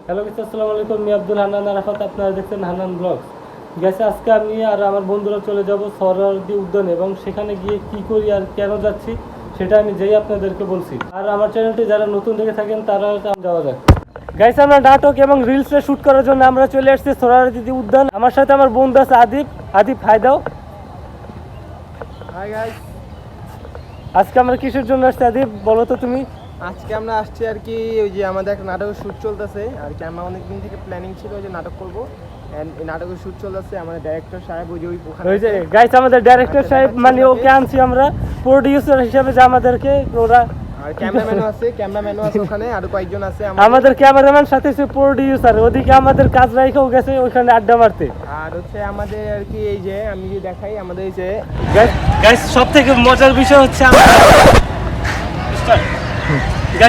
Hello guys, আসসালামু আলাইকুম। আমি আব্দুল হান্নান আরাফাত, আপনারা দেখছেন হান্নান ব্লগস। গাইস, আজকে আমি আর আমার বন্ধুরা চলে যাব সোহরাওয়ার্দী উদ্যানে এবং সেখানে গিয়ে কি করি আর কেন যাচ্ছি সেটা আমি যেই আপনাদেরকে বলছি। আর আমার চ্যানেলটি যারা নতুন দেখে থাকেন তারা যাওয়া যাক। গাইস, আমরা নাটক এবং রিলসে শ্যুট করার জন্য আমরা চলে আসছি সোহরাওয়ার্দী উদ্যান। আমার সাথে আমার বন্ধু আছে আদিপ হাই দাও। হাই গাইস, আজকে আমরা কিসের জন্য আসছি আদিপ, বলো তো তুমি। আজকে আমরা আসছি আর কি ওই যে আমাদের একটা নাটকের শ্যুট চলতেছে আর কি। আমরা অনেকদিন থেকে প্ল্যানিং ছিল যে নাটক করবো, এন্ড এই নাটকের শ্যুট চলতেছে। আমাদের ডাইরেক্টর সাহেব ওই যে ওখানে ওই যে গাইস, আমাদের ডাইরেক্টর সাহেব মানে ওকে আনছি আমরা প্রোডিউসার হিসেবে, যে আমাদেরকে ওরা আর ক্যামেরাম্যানও আছে ওখানে, আরো কয়েকজন আছে আমাদের ক্যামেরাম্যান সাথে সে প্রোডিউসার, ওদিকে আমাদের কাজ রাইখাও গেছে ওইখানে আড্ডা মারতে। আর হচ্ছে আমাদের আর কি এই যে আমি যে দেখাই আমাদের এই যে গাইস, সবথেকে মজার বিষয় হচ্ছে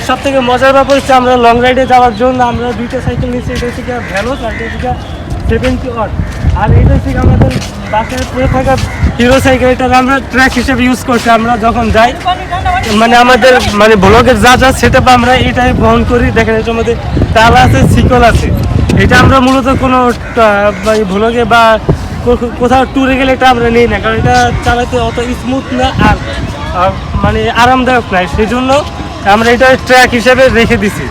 সব থেকে মজার ব্যাপার হচ্ছে আমরা লং রাইডে যাওয়ার জন্য আমরা দুইটা সাইকেল নিচ্ছি। এটা হচ্ছে ভ্যালোস আর এটা হচ্ছে 70 ওয়াট। আর এটা হচ্ছে আমাদের বাসায় পড়ে থাকা হিরো সাইকেল, এটা আমরা ট্র্যাক হিসেবে ইউজ করছি। আমরা যখন যাই মানে আমাদের মানে ব্লগের যা সেটা আমরা এটাই বহন করি। দেখেন এটার মধ্যে তাল আছে, শিকল আছে। এটা আমরা মূলত কোনো ব্লগে বা কোথাও ট্যুরে গেলে এটা আমরা নিই না, কারণ এটা চালাতে অত স্মুথ না আর মানে আরামদায়ক নয়, সেই জন্য আমরা এটা ট্র্যাক হিসেবে রেখে দিছি।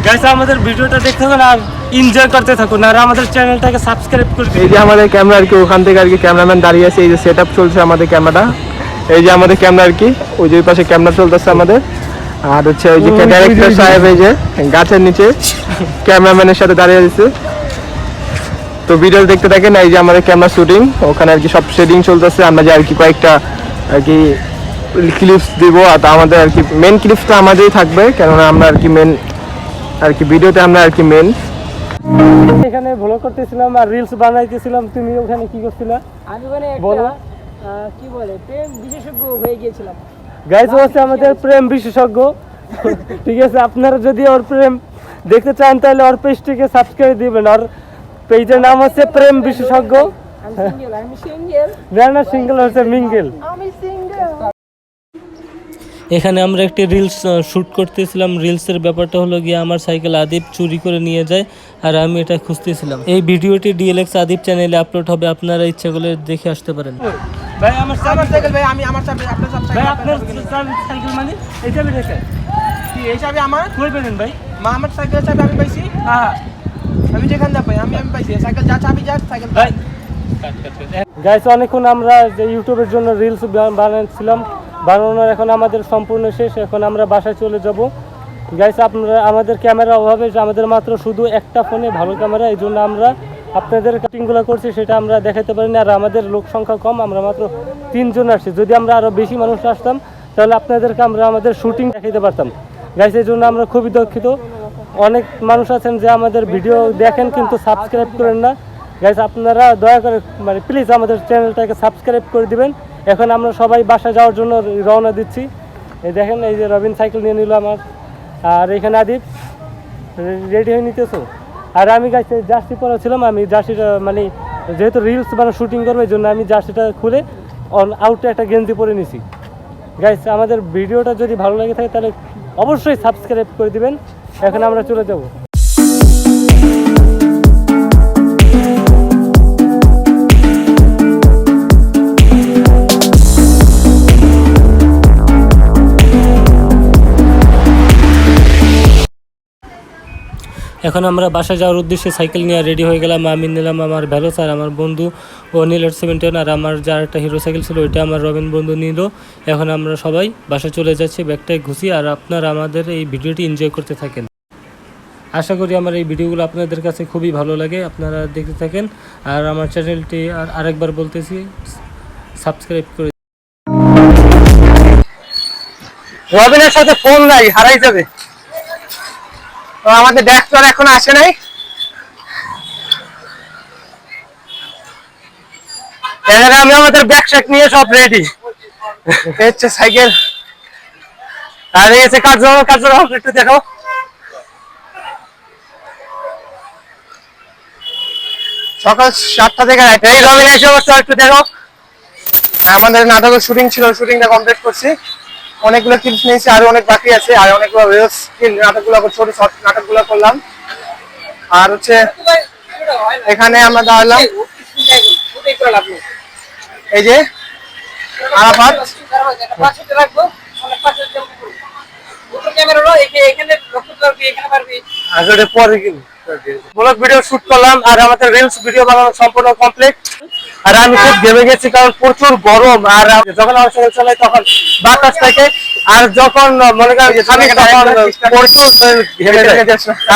গাইস, আমাদের ভিডিওটা দেখতে থাকুন আর এনজয় করতে থাকুন, আর আমাদের চ্যানেলটাকে সাবস্ক্রাইব করে দিন। এই যে আমাদের ক্যামেরা আর কি, ওখান থেকে আর কি ক্যামেরাম্যান দাঁড়িয়ে আছে। এই যে সেট আপ চলছে আমাদের ক্যামেরাটা, এই যে আমাদের ক্যামেরা আর কি, ওই যে পাশে ক্যামেরা চলতেছে আমাদের। আর হচ্ছে ওই যে ডাইরেক্টর সাহেব এই যে গাছের নিচে ক্যামেরাম্যানের সাথে দাঁড়িয়ে আছে। তো ভিডিও দেখতে থাকেন। এই যে আমাদের ক্যামেরা শুটিং, ওখানে আর কি সব শেডিং চলতেছে। আমরা যে আর কি কয়েকটা আর কি ক্লিপস দিব, আর আমাদের আর কি মেন ক্লিপসটা আমাদেরই থাকবে, কেননা আমরা আর কি মেন আর কি ভিডিওতে আমরা আর কি মেন। এখানে ভ্লগ করতেছিলাম আর রিলস বানাইতেছিলাম। তুমি ওখানে কি করছিলা? আমি মানে বলো। কি বলে প্রেম বিশেষজ্ঞ হয়ে গিয়েছিলাম। গাইস, ও হচ্ছে আমাদের প্রেম বিশেষজ্ঞ। ঠিক আছে, আপনারা যদি ওর প্রেম দেখতে চান তাহলে ওর পেজটিকে সাবস্ক্রাইব দিবেন। ওর পেজের নাম হচ্ছে প্রেম বিশেষজ্ঞ। আমি সিঙ্গেল না, সিঙ্গেল হচ্ছে মিঙ্গেল। আমি সিঙ্গেল। এখানে আমরা একটি রিলস শ্যুট করতেছিলাম। রিলসের ব্যাপারটা হলো গিয়ে আমার সাইকেল আদিপ চুরি করে নিয়ে যায় আর আমি এটা খুঁজতেছিলাম। এই ভিডিওটি ডিএলএক্স আদিপ চ্যানেলে আপলোড হবে, আপনারা ইচ্ছা করলে দেখে আসতে পারেন। ভাই আমার সাইকেল ভাই, আমি আমার চাবি আপনার সব ভাই সাইকেল আপনার সাইকেল মানে এই চাবি রেখে কি এই চাবি আমার কই পেলেন ভাই? মা আমার সাইকেলের চাবি আমি পাইছি। হ্যাঁ, আমি যেখানে পাই আমি পাইছি সাইকেল, যা চাবি যা সাইকেল ভাই। গাইস, অনেকক্ষণ আমরা যে ইউটিউবের জন্য রিলস বানাচ্ছিলাম, বানানোর এখন আমাদের সম্পূর্ণ শেষ। এখন আমরা বাসায় চলে যাব। গাইস, আপনারা আমাদের ক্যামেরা অভাবে আমাদের মাত্র শুধু একটা ফোনে ভালো ক্যামেরা, এই জন্য আমরা আপনাদের কাটিংগুলো করছি সেটা আমরা দেখাতে পারিনি। আর আমাদের লোক সংখ্যা কম, আমরা মাত্র 3 জন আসছি। যদি আমরা আরও বেশি মানুষ আসতাম তাহলে আপনাদেরকে আমরা আমাদের শুটিং দেখাতে পারতাম। গাইস, এই জন্য আমরা খুবই দুঃখিত। অনেক মানুষ আছেন যে আমাদের ভিডিও দেখেন কিন্তু সাবস্ক্রাইব করেন না। গাইস, আপনারা দয়া করে মানে প্লিজ আমাদের চ্যানেলটাকে সাবস্ক্রাইব করে দিবেন। এখন আমরা সবাই বাসায় যাওয়ার জন্য রওনা দিচ্ছি। এই দেখেন, এই যে রবিন সাইকেল নিয়ে নিল আমার, আর এখানে আদিপ রেডি হয়ে নিতেছো। আর আমি গাইস জার্সি পরা ছিলাম, আমি জার্সিটা মানে যেহেতু রিলস মানে শুটিং করবো এই জন্য আমি জার্সিটা খুলে আউটে একটা গেঞ্জি পরে নিছি। গাইস, আমাদের ভিডিওটা যদি ভালো লাগে থাকে তাহলে অবশ্যই সাবস্ক্রাইব করে দিবেন। এখন আমরা চলে যাব। এখন আমরা বাসা যাওয়ার উদ্দেশ্যে সাইকেল নিয়ে রেডি হয়ে গেলাম। আমি নিলাম আমার ভ্যালোস আর আমার বন্ধু ও নিল 70, আর আমার যার একটা হিরো সাইকেল ছিল ওইটা আমার রবিন বন্ধু নিল। এখন আমরা সবাই বাসা চলে যাচ্ছি, ব্যাগটায় ঘুষি। আর আপনারা আমাদের এই ভিডিওটি এনজয় করতে থাকেন। আশা করি আমার এই ভিডিওগুলো আপনাদের কাছে খুবই ভালো লাগে, আপনারা দেখতে থাকেন। আর আমার চ্যানেলটি আরেকবার বলতেছি, সাবস্ক্রাইব করে। রবিনের সাথে ফোন নাই, হারাই যাবে। তো আমাদের ডাক্তার এখন আসে নাই, আমি আমাদের ব্যাগ শ্যাক নিয়ে সব রেডি। হচ্ছে সাইকেল আর এসে কাজ একটু দেখো। সকাল 7টা থেকে এই রবিন এসে অবস্থা একটু দেখো। আমাদের নাটকের শুটিং ছিল, শুটিংটা কমপ্লিট করছি। অনেকগুলো ক্লিপস নিয়েছি, আরো অনেক বাকি আছে। আর অনেকগুলো রিলস নাটকগুলো ছোট শর্ট নাটকগুলো করলাম। আর হচ্ছে এখানে আমরা দাঁড়ালাম এই যে আরাফাত। আসলে পরে ব্লগ ভিডিও শুট করলাম আর আমাদের রিলস ভিডিও বানানো সম্পূর্ণ কমপ্লিট। আর আমি খুব ঘেমে গেছি কারণ প্রচুর গরম, আর যখন আমার সাইকেল চালাই তখন বাতাস থাকে, আর যখন মনে করেন থামি তখন প্রচুর ঘেমে যায়।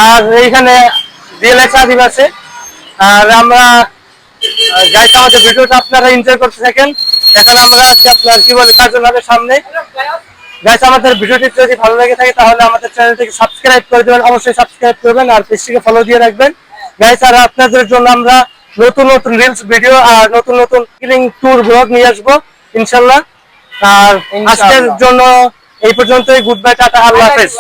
আর এইখানে রিয়েলাইজ আদিব আছে। আর আমরা গাইস আমাদের ভিডিওটা আপনারা এনজয় করতে থাকেন। এখন আমরা আছি আপনার কি বলে কার্যকরের সামনে। গাইস আমাদের ভিডিওটি যদি ভালো লাগে থাকে তাহলে আমাদের চ্যানেলটিকে সাবস্ক্রাইব করে দেবেন, অবশ্যই সাবস্ক্রাইব করবেন আর পেজটিকে ফলো দিয়ে রাখবেন গাইস। আর আপনাদের জন্য আমরা নতুন নতুন রিলস ভিডিও আর নতুন নতুন কিলিং ট্যুর ব্লগ নিয়ে আসবো ইনশাআল্লাহ। আর আজকের জন্য এই পর্যন্তই, গুড বাই, টাটা, আল্লাহ হাফেজ।